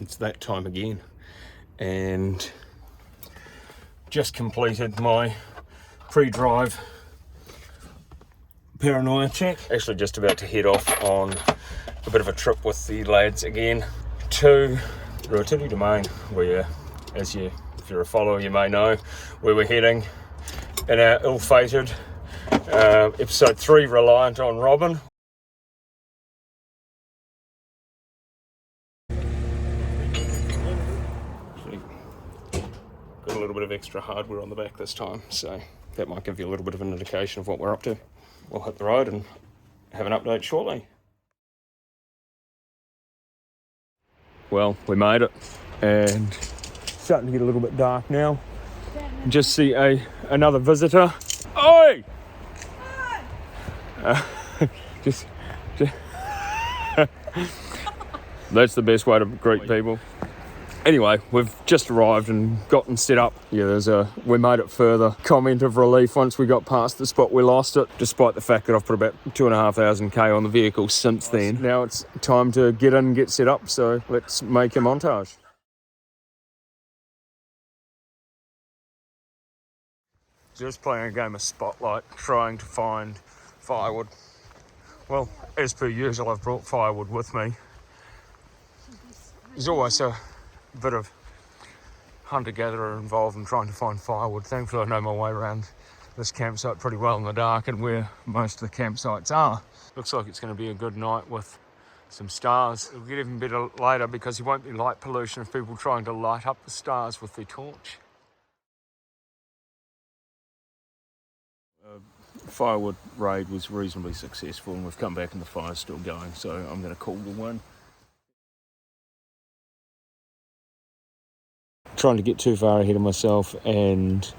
it's that time again, and just completed my pre-drive paranoia check. Actually just about to head off on a bit of a trip with the lads again to Ruatiti domain, where, if you're a follower, you may know where we're heading in our ill-fated episode 3 reliant on Robin. Got a little bit of extra hardware on the back this time, so that might give you a little bit of an indication of what we're up to. We'll hit the road and have an update shortly. Well, we made it, and it's starting to get a little bit dark now. Just see another visitor. Oi! Just that's the best way to greet people. Anyway, we've just arrived and gotten set up. Yeah, we made it further. Comment of relief once we got past the spot we lost it, despite the fact that I've put about 2,500 K on the vehicle since then. Now it's time to get in and get set up, so let's make a montage. Just playing a game of Spotlight, trying to find firewood. Well, as per usual, I've brought firewood with me. There's always a bit of hunter-gatherer involved in trying to find firewood. Thankfully, I know my way around this campsite pretty well in the dark and where most of the campsites are. Looks like it's going to be a good night with some stars. It'll get even better later because there won't be light pollution of people trying to light up the stars with their torch. Firewood raid was reasonably successful and we've come back and the fire's still going, so I'm going to call the win. Trying to get too far ahead of myself and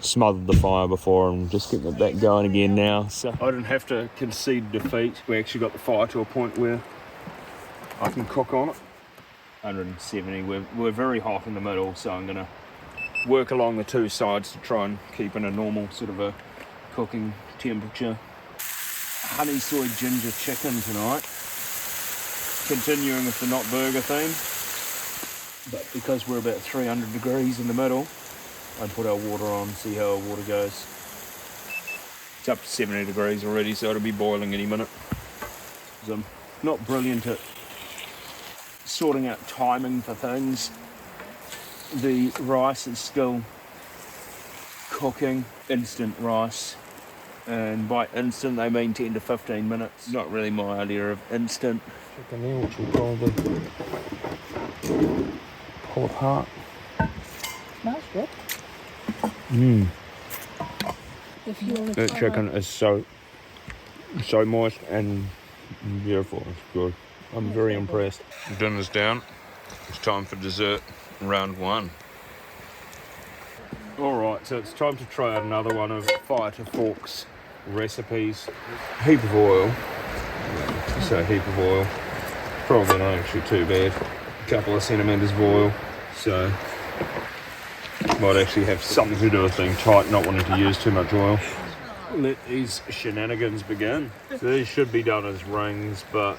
smothered the fire before and just getting it back going again now. So I didn't have to concede defeat. We actually got the fire to a point where I can cook on it. 170, we're very hot in the middle, so I'm going to work along the two sides to try and keep in a normal sort of a cooking temperature. Honey soy ginger chicken tonight. Continuing with the not burger theme. But because we're about 300 degrees in the middle, I put our water on, see how our water goes. It's up to 70 degrees already, so it'll be boiling any minute. I'm not brilliant at sorting out timing for things. The rice is still cooking, instant rice. And by instant, they mean 10 to 15 minutes. Not really my idea of instant. Chicken there, which will probably pull apart. Smells good. That chicken is so moist and beautiful. It's good. I'm very impressed. Dinner's down. It's time for dessert, round 1. Alright, so it's time to try out another one of Fire to Fork's recipes. Heap of oil. So a heap of oil. Probably not actually too bad. A couple of centimetres of oil. So might actually have something to do with being tight, not wanting to use too much oil. Let these shenanigans begin. So these should be done as rings, but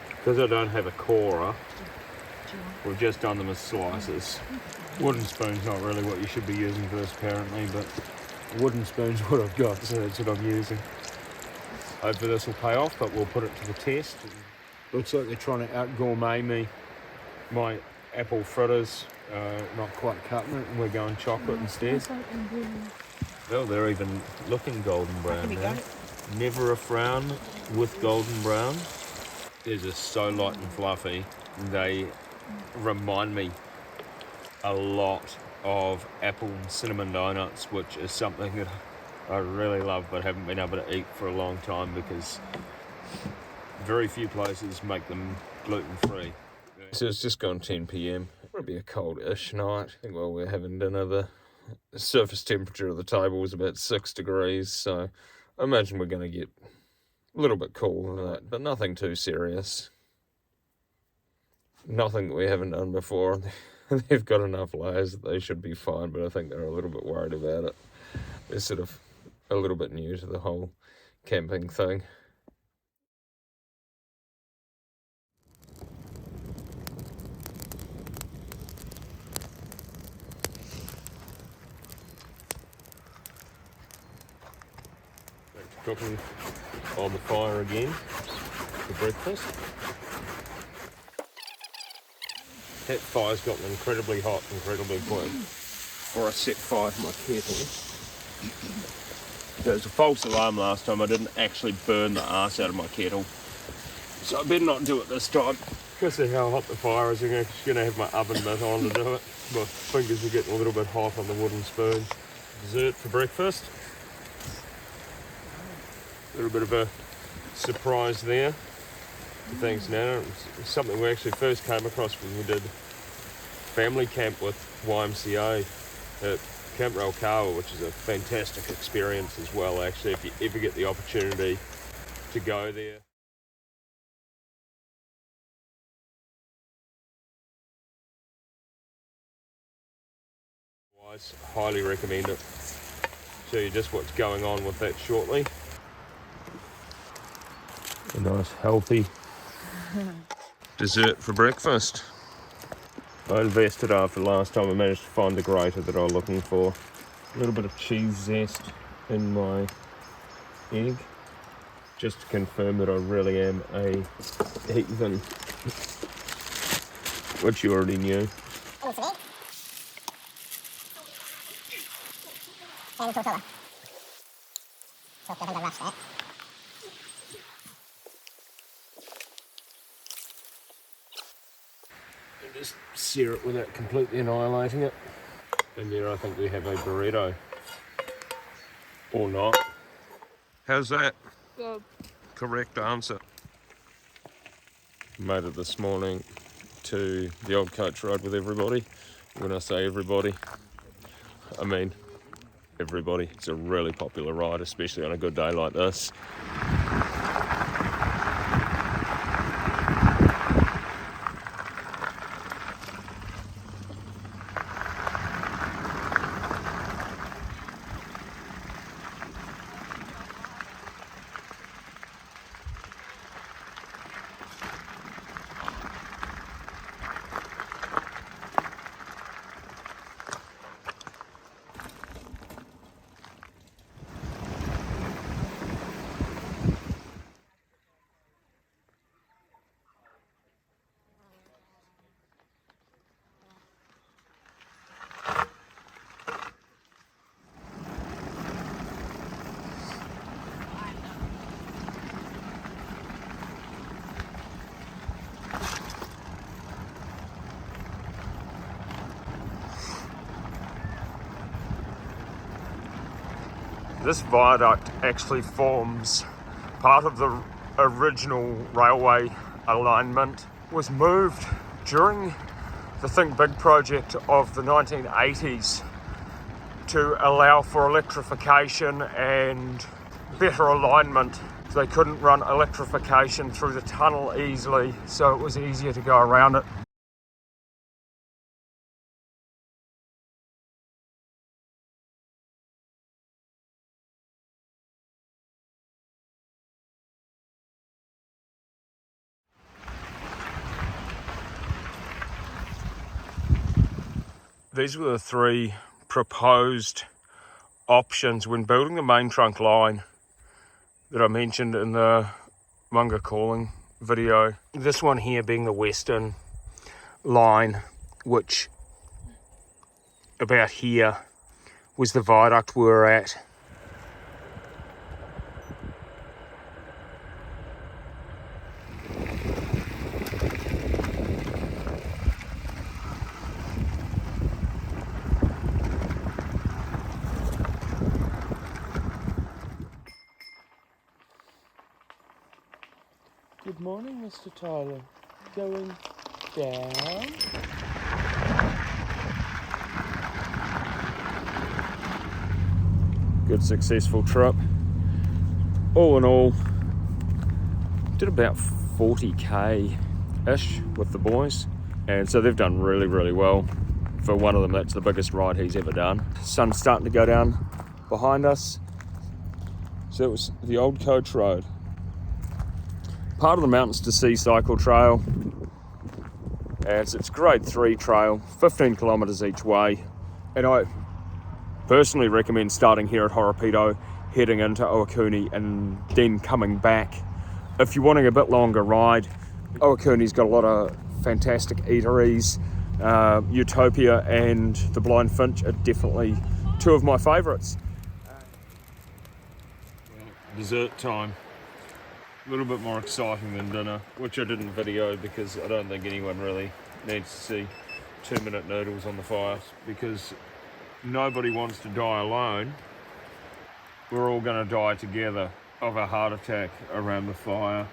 because I don't have a corer, we've just done them as slices. Wooden spoon's not really what you should be using for this apparently, but wooden spoon's what I've got, so that's what I'm using. Hopefully this will pay off, but we'll put it to the test. Looks like they're trying to out-gourmet me. My apple fritters, not quite cutting it, and we're going chocolate instead. Well, they're even looking golden brown now. Never a frown with golden brown. They're just so light and fluffy. They remind me a lot of apple and cinnamon donuts, which is something that I really love but haven't been able to eat for a long time because very few places make them gluten-free. So it's just gone 10 p.m. It'll be a cold-ish night. I think while we're having dinner, the surface temperature of the table was about 6 degrees, so I imagine we're going to get a little bit cool than that, but nothing too serious. Nothing that we haven't done before. They've got enough layers that they should be fine, but I think they're a little bit worried about it. They're sort of a little bit new to the whole camping thing. Dropping on the fire again for breakfast. That fire's gotten incredibly hot, incredibly quick. Before I set fire to my kettle. There was a false alarm last time. I didn't actually burn the arse out of my kettle. So I better not do it this time. Because of how hot the fire is, I'm just going to have my oven mitt on to do it. My fingers are getting a little bit hot on the wooden spoon. Dessert for breakfast. A little bit of a surprise there. Thanks, Nana. It's something we actually first came across when we did family camp with YMCA at Camp Raukawa, which is a fantastic experience as well, actually, if you ever get the opportunity to go there. Highly recommend it. Show you just what's going on with that shortly. A nice healthy dessert for breakfast. I invested after last time. I managed to find the grater that I was looking for. A little bit of cheese zest in my egg, just to confirm that I really am a heathen, which you already knew. And just sear it without completely annihilating it. And there I think we have a burrito. Or not. How's that? Good. Correct answer. Made it this morning to the old coach ride with everybody. When I say everybody, I mean everybody. It's a really popular ride, especially on a good day like this. This viaduct actually forms part of the original railway alignment. It was moved during the Think Big project of the 1980s to allow for electrification and better alignment. They couldn't run electrification through the tunnel easily, so it was easier to go around it. These were the three proposed options when building the main trunk line that I mentioned in the Munga Calling video. This one here being the western line, which about here was the viaduct we were at. Good morning, Mr. Tyler. Going down? Good successful trip. All in all, did about 40k-ish with the boys. And so they've done really, really well. For one of them, that's the biggest ride he's ever done. Sun's starting to go down behind us. So it was the old coach road. Part of the Mountains to Sea cycle trail, and it's grade 3 trail, 15 kilometres each way, and I personally recommend starting here at Ruatiti, heading into Owakuni and then coming back. If you're wanting a bit longer ride, Owakuni's got a lot of fantastic eateries. Utopia and the Blind Finch are definitely two of my favourites. Dessert time. A little bit more exciting than dinner, which I didn't video because I don't think anyone really needs to see 2-minute noodles on the fire, because nobody wants to die alone. We're all going to die together of a heart attack around the fire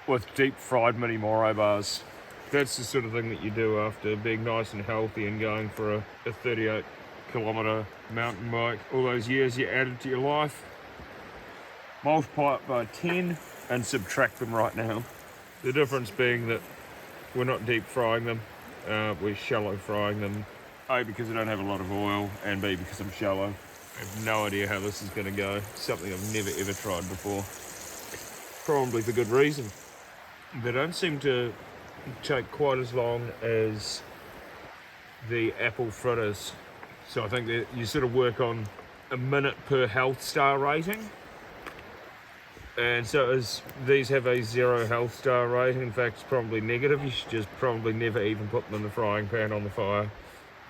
with deep fried mini Moro bars. That's the sort of thing that you do after being nice and healthy and going for a 38-kilometre mountain bike. All those years you added to your life, multiply it by 10 and subtract them right now. The difference being that we're not deep frying them, we're shallow frying them. A, because I don't have a lot of oil, and B, because I'm shallow. I have no idea how this is going to go. Something I've never ever tried before. Probably for good reason. They don't seem to take quite as long as the apple fritters. So I think that you sort of work on a minute per health star rating. And so as these have a 0 health star rating, in fact it's probably negative, you should just probably never even put them in the frying pan on the fire.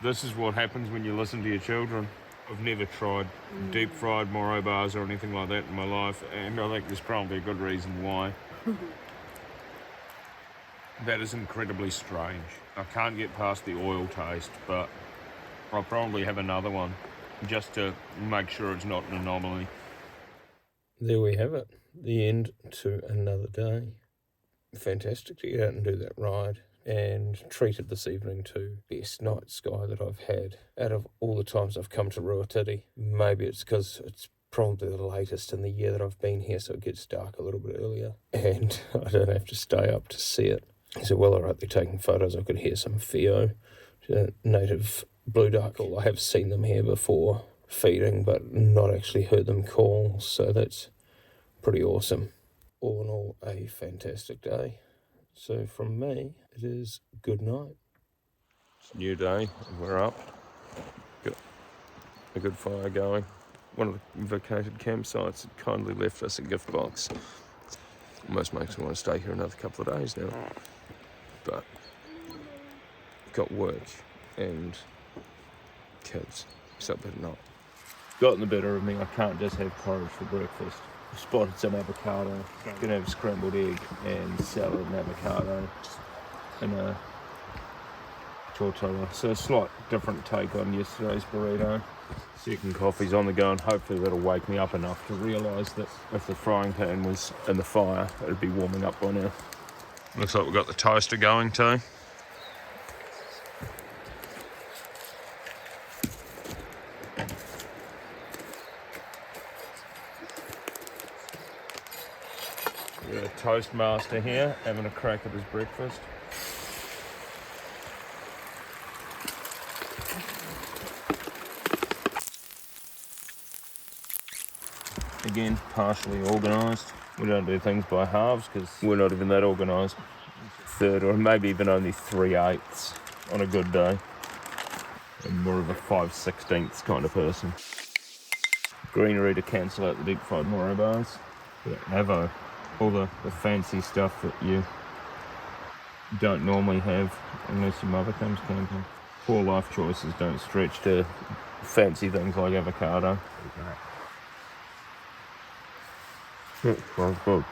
This is what happens when you listen to your children. I've never tried deep fried Moro bars or anything like that in my life, and I think there's probably a good reason why. That is incredibly strange. I can't get past the oil taste, but I'll probably have another one just to make sure it's not an anomaly. There we have it. The end to another day. Fantastic to get out and do that ride, and treated this evening to best night sky that I've had out of all the times I've come to Ruatiti. Maybe it's because it's probably the latest in the year that I've been here, so it gets dark a little bit earlier and I don't have to stay up to see it. So while I'm out there taking photos, I could hear some Fio, native blue duckle. I have seen them here before feeding, but not actually heard them call, so that's pretty awesome. All in all, a fantastic day. So from me, it is good night. It's a new day, and we're up. Got a good fire going. One of the vacated campsites had kindly left us a gift box. Almost makes me want to stay here another couple of days now. But got work and kids, so better not. Gotten the better of me. I can't just have porridge for breakfast. I've spotted some avocado. Gonna have a scrambled egg and salad and avocado and a tortilla. So a slight different take on yesterday's burrito. Second coffee's on the go, and hopefully that'll wake me up enough to realise that if the frying pan was in the fire, it'd be warming up by now. Looks like we've got the toaster going too. We've got a Toastmaster here, having a crack at his breakfast. Again, partially organised. We don't do things by halves because we're not even that organised. Third, or maybe even only 3/8 on a good day. I'm more of a 5/16 kind of person. Greenery to cancel out the deep fried Moro bars. Avo, all the fancy stuff that you don't normally have unless your mother comes camping. Poor life choices don't stretch to fancy things like avocado. That's good.